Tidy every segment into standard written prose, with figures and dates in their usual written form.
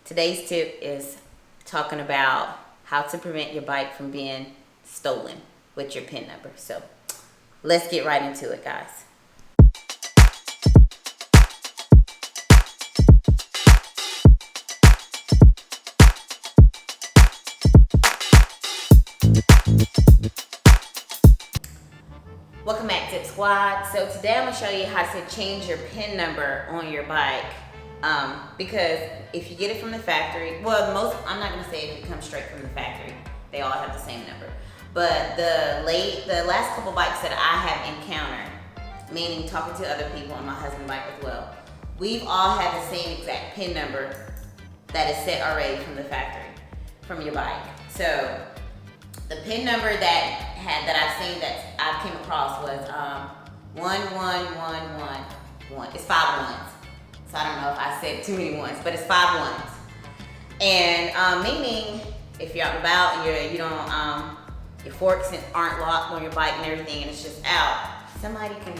Today's tip is talking about how to prevent your bike from being stolen with your PIN number. So let's get right into it, guys. Welcome back, Tip Squad. So today I'm gonna show you how to change your PIN number on your bike. Because if you get it from the factory, well, I'm not gonna say if it comes straight from the factory, they all have the same number. But the last couple bikes that I have encountered, meaning talking to other people on my husband's bike as well, we've all had the same exact PIN number that is set already from the factory, from your bike. So the PIN number that I've seen that I came across was 11111. It's 5 ones. So I don't know if I said too many ones, but it's 5 ones. And meaning if you're out and about and you don't your forks aren't locked on your bike and everything, and it's just out, somebody can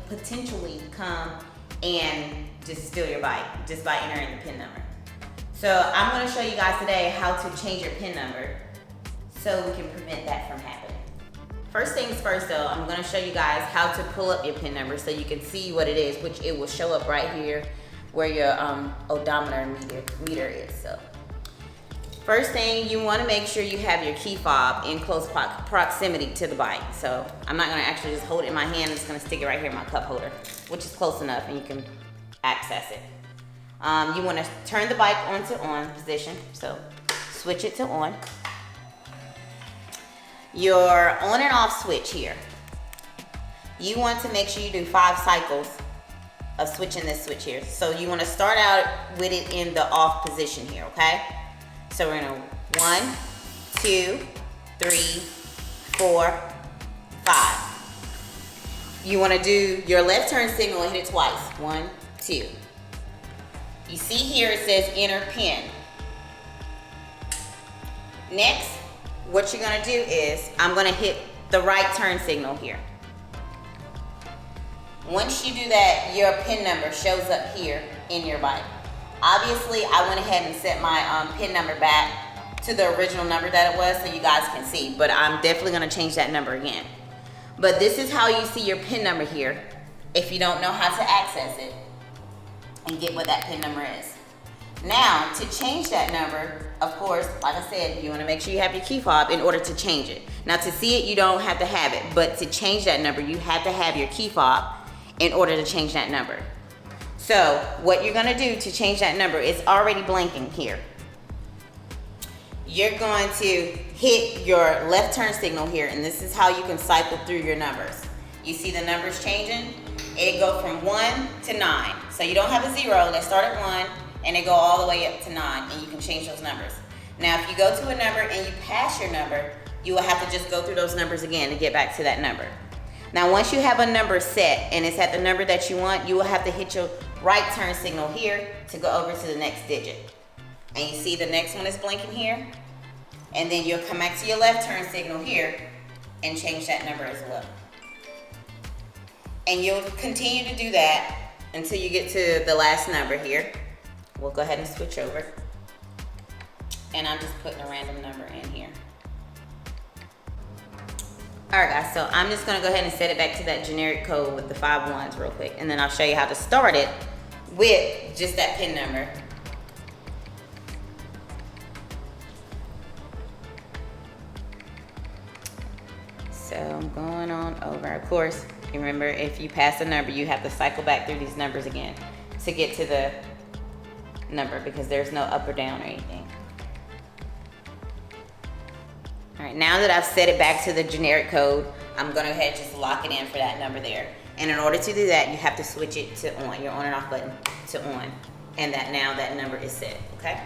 potentially come and just steal your bike just by entering the PIN number. So I'm going to show you guys today how to change your PIN number so we can prevent that from happening. First things first though, I'm gonna show you guys how to pull up your PIN number so you can see what it is, which it will show up right here where your odometer meter is. So first thing, you wanna make sure you have your key fob in close proximity to the bike. So I'm not gonna actually just hold it in my hand, I'm just gonna stick it right here in my cup holder, which is close enough and you can access it. You wanna turn the bike onto on position, so switch it to on. Your on and off switch here, you want to make sure you do 5 cycles of switching this switch here. So you want to start out with it in the off position here, okay? So we're gonna 1, 2, 3, 4, 5. You want to do your left turn signal and hit it twice. 1, 2. You see here it says enter PIN. Next, what you're gonna do is, I'm gonna hit the right turn signal here. Once you do that, your PIN number shows up here in your bike. Obviously, I went ahead and set my PIN number back to the original number that it was so you guys can see, but I'm definitely gonna change that number again. But this is how you see your PIN number here if you don't know how to access it and get what that PIN number is. Now, to change that number, of course, like I said, you want to make sure you have your key fob in order to change it. Now, to see it, you don't have to have it, but to change that number, you have to have your key fob in order to change that number. So, what you're going to do to change that number, it's already blinking here. You're going to hit your left turn signal here, and this is how you can cycle through your numbers. You see the numbers changing? It goes from 1 to 9. So, you don't have a 0, let's start at 1. And they go all the way up to 9, and you can change those numbers. Now, if you go to a number and you pass your number, you will have to just go through those numbers again to get back to that number. Now, once you have a number set and it's at the number that you want, you will have to hit your right turn signal here to go over to the next digit. And you see the next one is blinking here. And then you'll come back to your left turn signal here and change that number as well. And you'll continue to do that until you get to the last number here. We'll go ahead and switch over. And I'm just putting a random number in here. All right, guys, so I'm just gonna go ahead and set it back to that generic code with the 5 ones real quick. And then I'll show you how to start it with just that PIN number. So I'm going on over. Of course, remember, if you pass a number, you have to cycle back through these numbers again to get to the number, because there's no up or down or anything. All right, now that I've set it back to the generic code, I'm gonna go ahead and just lock it in for that number there. And in order to do that, you have to switch it to on, your on and off button to on. And now that number is set, okay?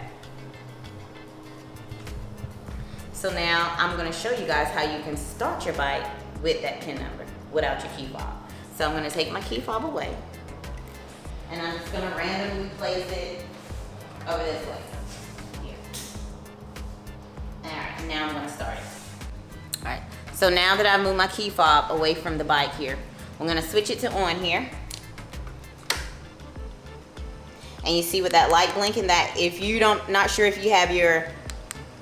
So now I'm gonna show you guys how you can start your bike with that PIN number without your key fob. So I'm gonna take my key fob away, and I'm just gonna randomly place it over this way. Here. Alright, now I'm gonna start it. Alright, so now that I've moved my key fob away from the bike here, I'm gonna switch it to on here. and you see with that light blinking, that if you not sure if you have your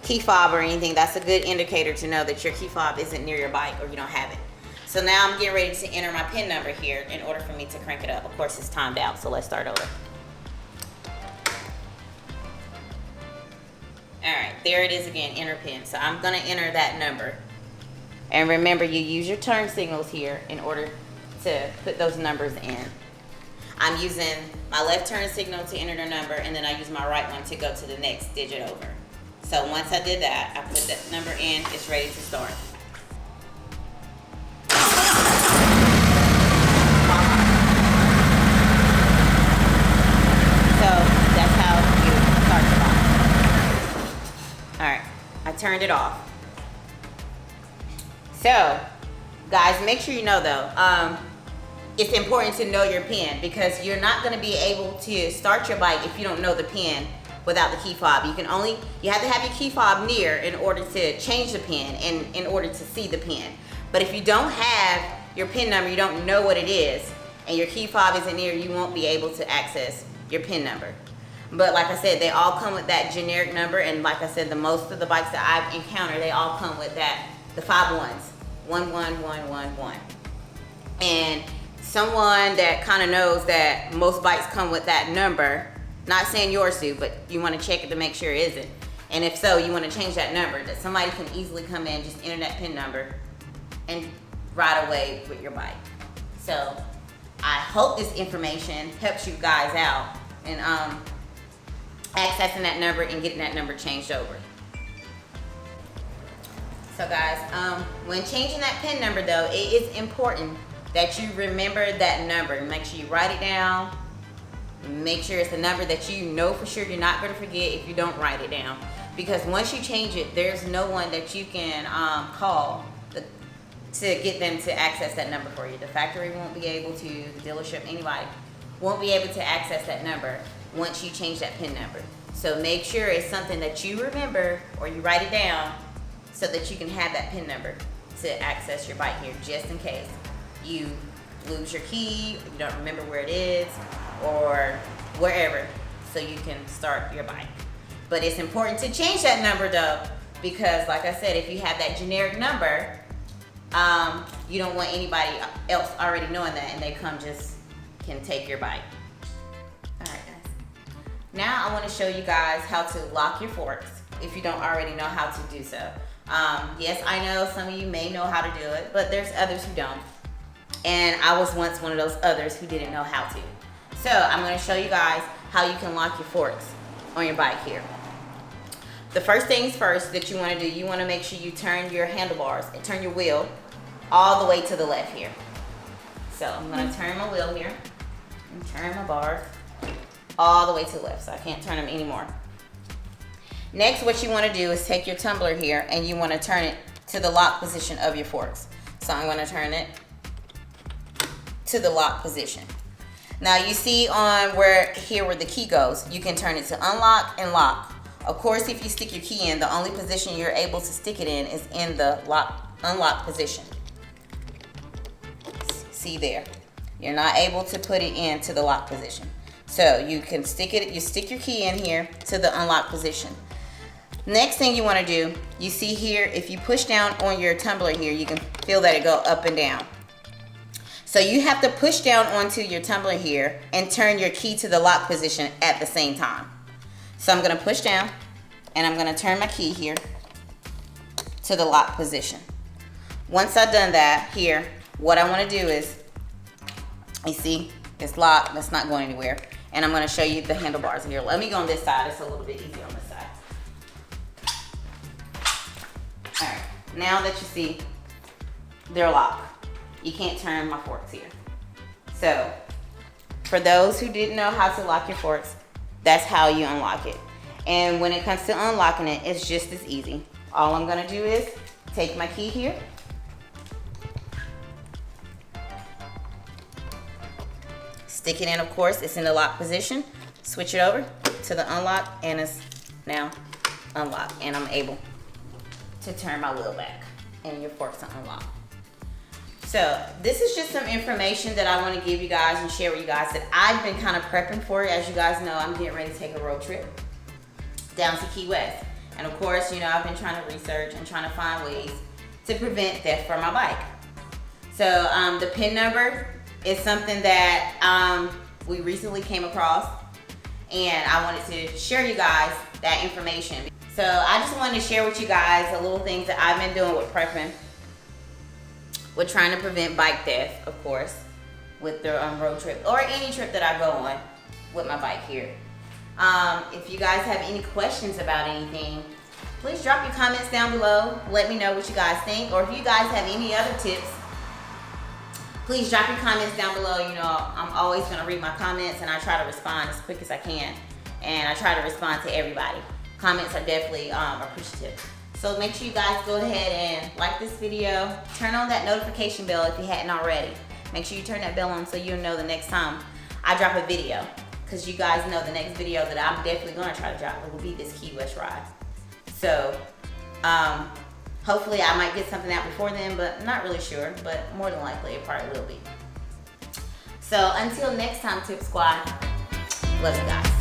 key fob or anything, that's a good indicator to know that your key fob isn't near your bike or you don't have it. So now I'm getting ready to enter my PIN number here in order for me to crank it up. Of course, it's timed out, so let's start over. All right, there it is again, enter PIN. So I'm gonna enter that number. And remember, you use your turn signals here in order to put those numbers in. I'm using my left turn signal to enter the number, and then I use my right one to go to the next digit over. So once I did that, I put that number in, it's ready to start. So that's how you start your bike. All right, I turned it off. So, guys, make sure you know though, it's important to know your PIN, because you're not going to be able to start your bike if you don't know the PIN without the key fob. You have to have your key fob near in order to change the PIN and in order to see the PIN. But if you don't have your PIN number, you don't know what it is, and your key fob isn't near, you won't be able to access your PIN number. But like I said, they all come with that generic number, and like I said, most of the bikes that I've encountered, they all come with that, the 5 ones. 11111. And someone that kind of knows that most bikes come with that number, not saying yours do, but you want to check it to make sure it isn't. And if so, you want to change that number, that somebody can easily come in, just enter that PIN number and ride away with your bike. So I hope this information helps you guys out in accessing that number and getting that number changed over. So guys, when changing that PIN number though, it is important that you remember that number. Make sure you write it down. Make sure it's a number that you know for sure you're not going to forget if you don't write it down. Because once you change it, there's no one that you can call to get them to access that number for you. The factory won't be able to, the dealership, anybody won't be able to access that number once you change that PIN number. So make sure it's something that you remember or you write it down, so that you can have that PIN number to access your bike here, just in case you lose your key, you don't remember where it is, or wherever, so you can start your bike. But it's important to change that number though, because like I said, if you have that generic number, you don't want anybody else already knowing that, and they can take your bike. All right, guys. Now I want to show you guys how to lock your forks if you don't already know how to do so. Yes, I know some of you may know how to do it, but there's others who don't. And I was once one of those others who didn't know how to. So I'm going to show you guys how you can lock your forks on your bike here. The first things first that you want to do, you want to make sure you turn your handlebars and turn your wheel all the way to the left here. So I'm going to turn my wheel here and turn my bars all the way to the left, so I can't turn them anymore. Next, what you want to do is take your tumbler here and you want to turn it to the lock position of your forks. So I'm going to turn it to the lock position. Now you see on where the key goes, you can turn it to unlock and lock. Of course, if you stick your key in, the only position you're able to stick it in is in the unlock position. See there, you're not able to put it into the lock position. So you can stick your key in here to the unlock position. Next thing you want to do, you see here, if you push down on your tumbler here, you can feel that it go up and down. So you have to push down onto your tumbler here and turn your key to the lock position at the same time. So I'm going to push down and I'm going to turn my key here to the lock position. Once I've done that here, what I want to do is, you see, it's locked, that's not going anywhere. And I'm going to show you the handlebars here. Let me go on this side, it's a little bit easier on this side. All right, now that you see they're locked, you can't turn my forks here. So for those who didn't know how to lock your forks, that's how you unlock it. And when it comes to unlocking it, it's just as easy. All I'm gonna do is take my key here, stick it in, of course, it's in the lock position, switch it over to the unlock, and it's now unlocked, and I'm able to turn my wheel back and your forks are unlocked. So this is just some information that I want to give you guys and share with you guys that I've been kind of prepping for. As you guys know, I'm getting ready to take a road trip down to Key West. And of course, you know, I've been trying to research and trying to find ways to prevent theft from my bike. So the PIN number is something that we recently came across, and I wanted to share you guys that information. So I just wanted to share with you guys the little things that I've been doing with prepping, with trying to prevent bike theft, of course, with the road trip or any trip that I go on with my bike here. If you guys have any questions about anything, please drop your comments down below. Let me know what you guys think, or if you guys have any other tips, please drop your comments down below. You know, I'm always gonna read my comments, and I try to respond as quick as I can, and I try to respond to everybody. Comments are definitely appreciative. So make sure you guys go ahead and like this video, turn on that notification bell if you hadn't already. Make sure you turn that bell on so you'll know the next time I drop a video, because you guys know the next video that I'm definitely gonna try to drop will be this Key West ride. So hopefully I might get something out before then, but I'm not really sure, but more than likely it probably will be. So until next time, Tip Squad, love you guys.